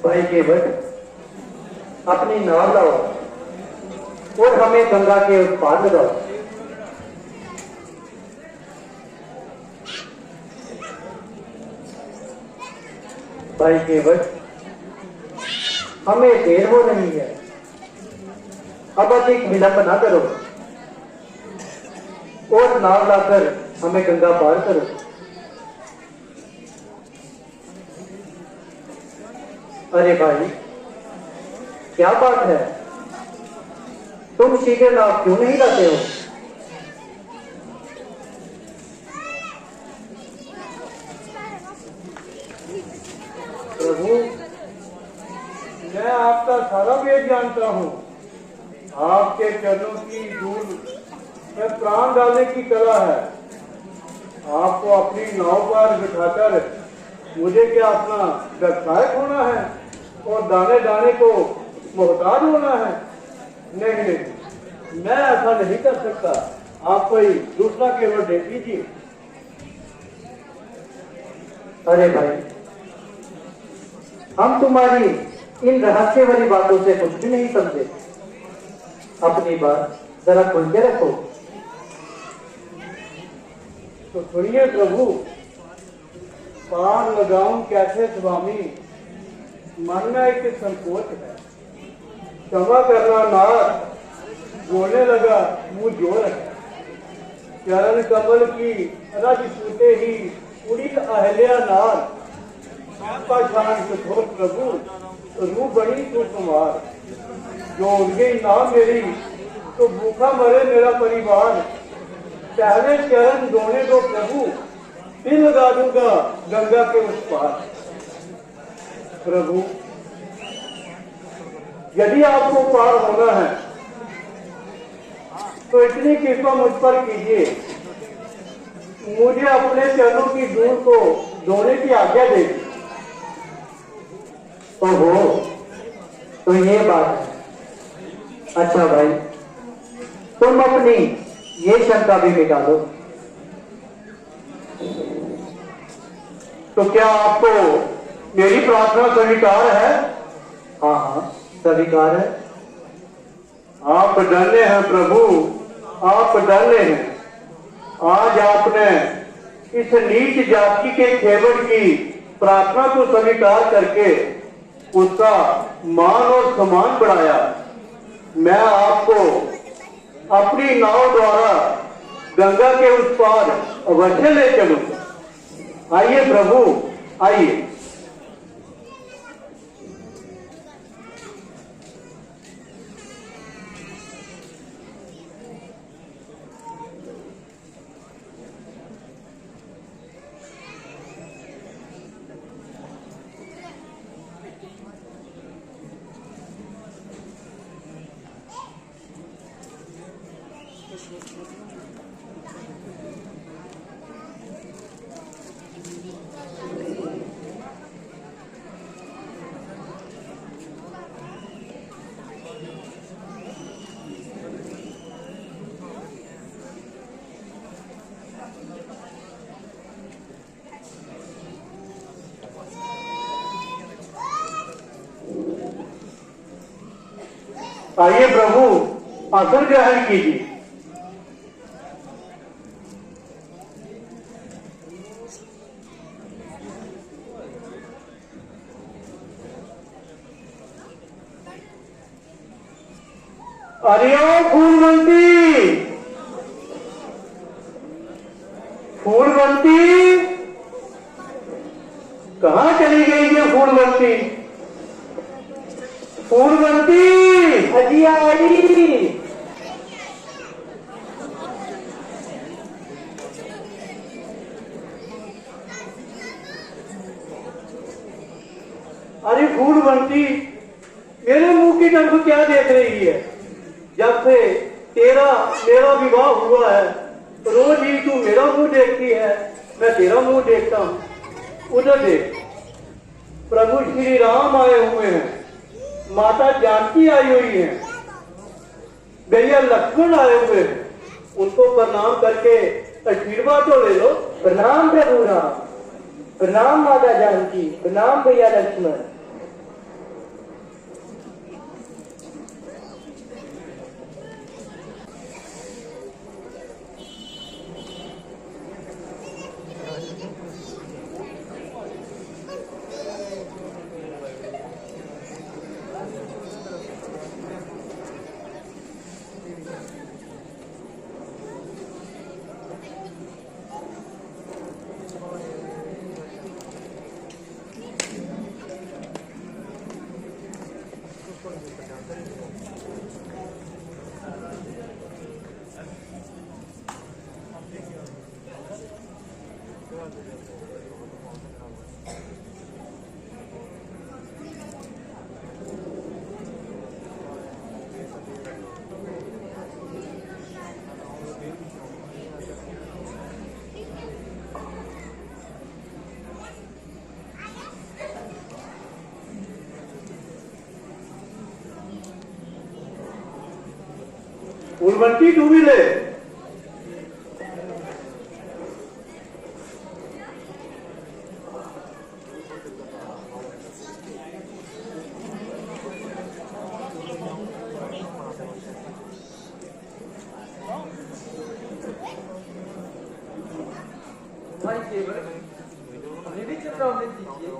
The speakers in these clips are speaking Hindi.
भाई केवट अपनी नाव लाओ और हमें गंगा के उस पार लगाओ। भाई केवट हमें देर हो रही है, अब अधिक विलंब ना करो और नाव लाकर हमें गंगा पार करो। अरे भाई क्या बात है, तुम सीधे नाव क्यों नहीं लाते हो? प्रभु, मैं आपका सारा वेद जानता हूँ। आपके चरणों की धूल में प्राण डालने की कला है। आपको अपनी नाव पर बिठाकर मुझे क्या अपना व्यवसाय होना है और दाने दाने को मोहताज होना है? नहीं नहीं, मैं ऐसा नहीं कर सकता। आप कोई दूसरा केवल देख लीजिए। अरे भाई हम तुम्हारी इन रहस्य वाली बातों से कुछ भी नहीं समझे। अपनी बात जरा खुल के रखो। तो सुनिए प्रभु, पार लगाऊं कैसे स्वामी, मन में एक संकोच है। क्षमा करना नाथ, बोलने लगा मुंह जोर है। चरण कमल की रज छूटे ही उड़ी अहल्या नार। आपका शान कठोर प्रभु, रूह बड़ी तू कुमार। जो उड़ गई नाम मेरी तो भूखा मरे मेरा परिवार। पहले चरण धोने दो प्रभु, फिर लगा दूंगा गंगा के उस पार। प्रभु, यदि आपको पार होना है तो इतनी कृपा मुझ पर कीजिए, मुझे अपने चरणों की धूल को धोने की आज्ञा दे। ओहो, तो ये बात है। अच्छा भाई, तुम अपनी ये शंका भी मिटा दो। तो क्या आपको मेरी प्रार्थना स्वीकार है? हाँ हाँ स्वीकार है। आप डरने हैं प्रभु, आप डरने हैं। आज आपने इस नीच जाति के केवट की प्रार्थना को स्वीकार करके उसका मान और सम्मान बढ़ाया। मैं आपको अपनी नाव द्वारा गंगा के उस पार अवश्य ले चलूंगा। आइए प्रभु, आइए। आइए प्रभु, आसन ग्रहण कीजिए। अरे ओ फूलवंती, फूलवंती, कहाँ चली गई ये फूलवंती? फूलवंती, अजी आई। अरे फूलवंती, मेरे मुंह की तरफ क्या देख रही है? जब से तेरा मेरा विवाह हुआ है रोज ही तू मेरा मुंह देखती है, मैं तेरा मुंह देखता हूँ। उधर देख, प्रभु श्री राम आए हुए हैं, माता जानकी आई हुई है, भैया लक्ष्मण आए हुए हैं। उनको प्रणाम करके आशीर्वाद तो ले लो। प्रणाम प्रभु राम, प्रणाम माता जानकी, प्रणाम भैया लक्ष्मण। फूलवंती तू भी ले। भाई केवल हमें भी चतुरावृत दीजिए।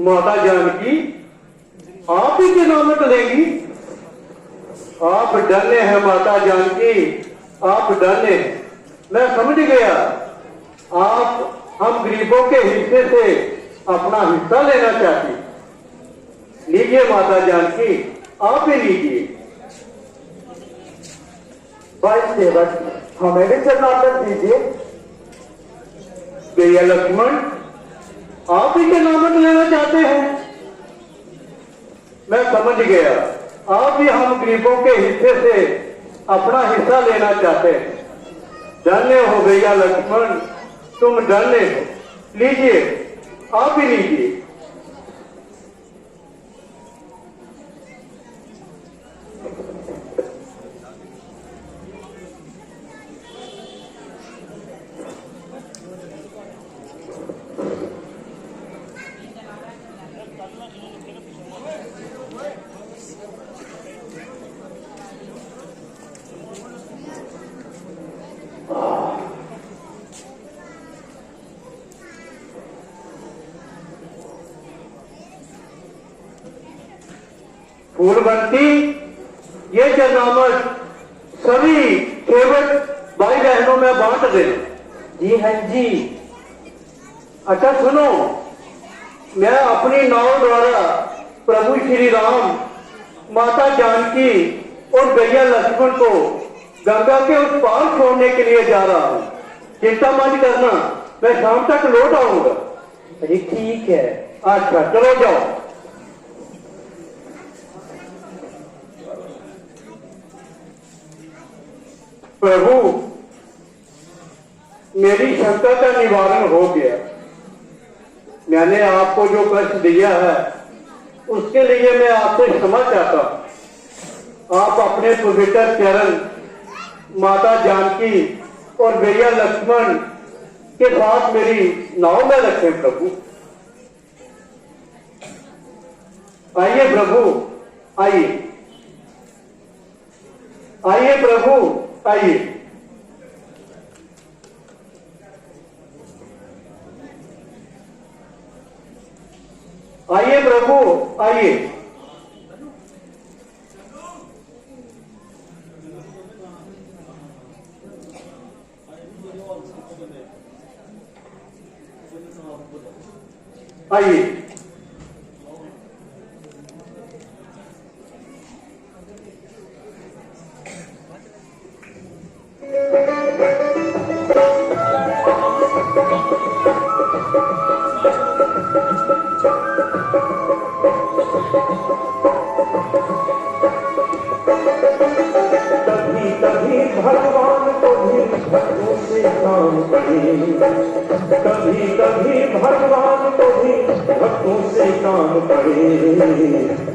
माता जानकी आप ही के नाम लेंगी? आप डरने हैं माता जानकी, आप डरने हैं। मैं समझ गया, आप हम गरीबों के हिस्से से अपना हिस्सा लेना चाहती। लीजिए माता जानकी, आप ही लीजिए। भाई सेवक हमें भी चतुरावृत दीजिए। भैया लक्ष्मण आप ही के नाम लेना चाहते हैं? मैं समझ गया, आप भी हम गरीबों के हिस्से से अपना हिस्सा लेना चाहते हैं। धन्य हो भैया लक्ष्मण, तुम धन्य हो। लीजिए, आप ही लीजिए। फूलवंती, ये जनामत सभी सेवक भाई बहनों में बांट दे। जी हाँ जी। अच्छा सुनो, मैं अपनी नाव द्वारा प्रभु श्री राम, माता जानकी और भैया लक्ष्मण को गंगा के उस पार छोड़ने के लिए जा रहा हूँ। चिंता मत करना, मैं शाम तक लौट आऊंगा। अरे ठीक है। अच्छा चलो जाओ। प्रभु, मेरी शंका का निवारण हो गया। मैंने आपको जो कष्ट दिया है उसके लिए मैं आपसे क्षमा चाहता हूं। आप अपने पवित्र चरण माता जानकी और भैया लक्ष्मण के साथ मेरी नाव में रखें प्रभु। आइए प्रभु, आइए आइए प्रभु, आइए। आइए प्रभु, आइए। आइए। कभी कभी भगवान को भी भक्तों से काम पड़े, कभी कभी भगवान को भी भक्तों से काम पड़े।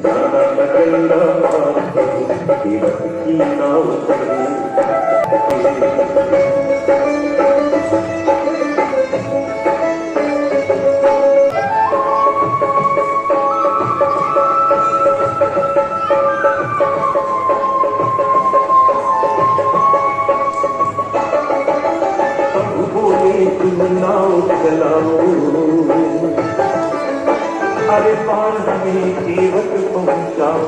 जाना लगेगा तीरथ की नाव पड़े। नाव चलाओ, अरे पार हमें तीरथ पहुंचाओ।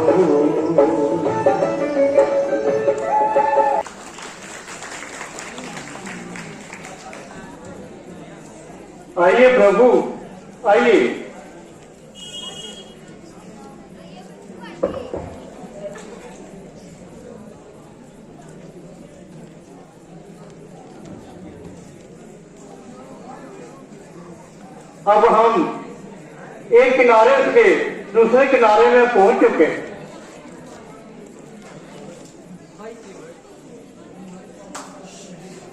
आइए प्रभु, आइए। अब हम एक किनारे से दूसरे किनारे में पहुंच चुके हैं।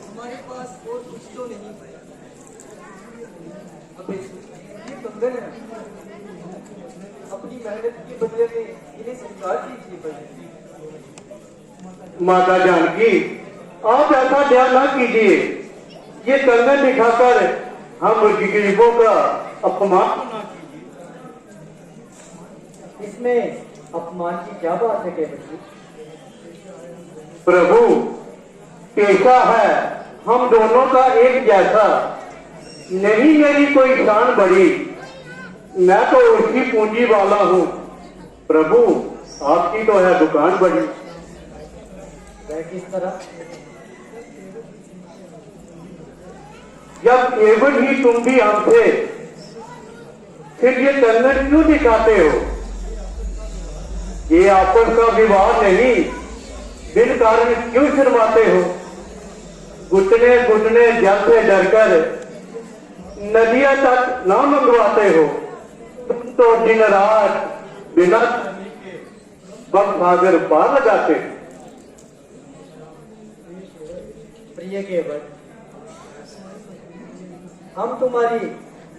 हमारे पास और कुछ तो नहीं है। अब ये कंगन है, अपनी मेहनत के बदले में इन्हें स्वीकार कीजिए भाई। माता जानकी, आप ऐसा ध्यान ना कीजिए। ये कंगन दिखाकर हम गरीबों का अपमान ना कीजिए। इसमें अपमान की क्या बात है केवल जी? प्रभु, पेशा है हम दोनों का एक जैसा। नहीं मेरी कोई शान बड़ी, मैं तो उसकी पूंजी वाला हूँ। प्रभु, आपकी तो है दुकान बड़ी। वह किस तरह? जब एवं ही तुम भी हमसे, फिर ये कंगन क्यों दिखाते हो? ये आपस का विवाह नहीं, बिन कारण क्यों शर्माते हो? घुटने घुटने जल से डरकर नदियां तक ना मंगवाते हो। तुम तो दिन रात बिना बम सागर पार लगाते हो। प्रिय केवल, हम तुम्हारी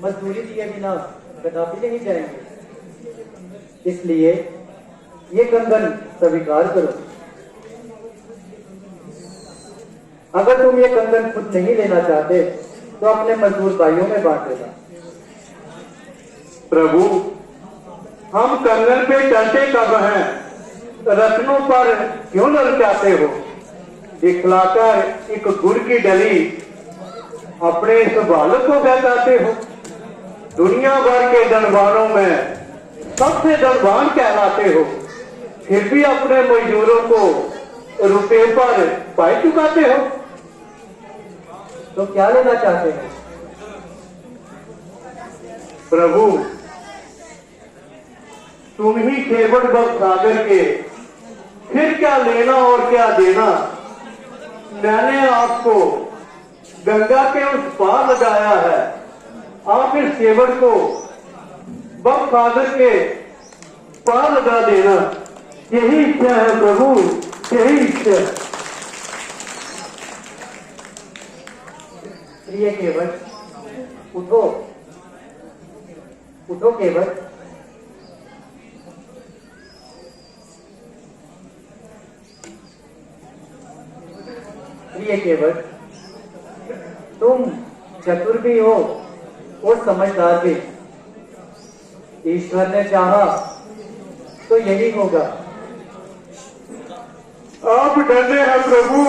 मजदूरी दिए बिना कदापि नहीं जाएंगे, इसलिए ये कंगन स्वीकार करो। अगर तुम ये कंगन खुद नहीं लेना चाहते तो अपने मजदूर भाइयों में बांट देना। प्रभु, हम कंगन पे चलते कब हैं? रत्नों पर क्यों ललचाते हो? दिखलाकर एक गुड़ की डली अपने इस बालक को बहकाते हो। दुनिया भर के धनवानों में सबसे धनवान कहलाते हो, फिर भी अपने मजदूरों को रुपए पर पाई चुकाते हो। तो क्या लेना चाहते हैं? प्रभु, तुम ही केवट भक्त सागर के, फिर क्या लेना और क्या देना? मैंने आपको गंगा के उस पार लगाया है, आप इस केवट को भक्त सागर के पार लगा देना। यही इच्छा है प्रभु, यही इच्छा है। प्रिय केवल, उठो उठो केवल। प्रिय केवल, तुम चतुर भी हो और समझदार भी। ईश्वर ने चाहा तो यही होगा। आप डरने हैं प्रभु,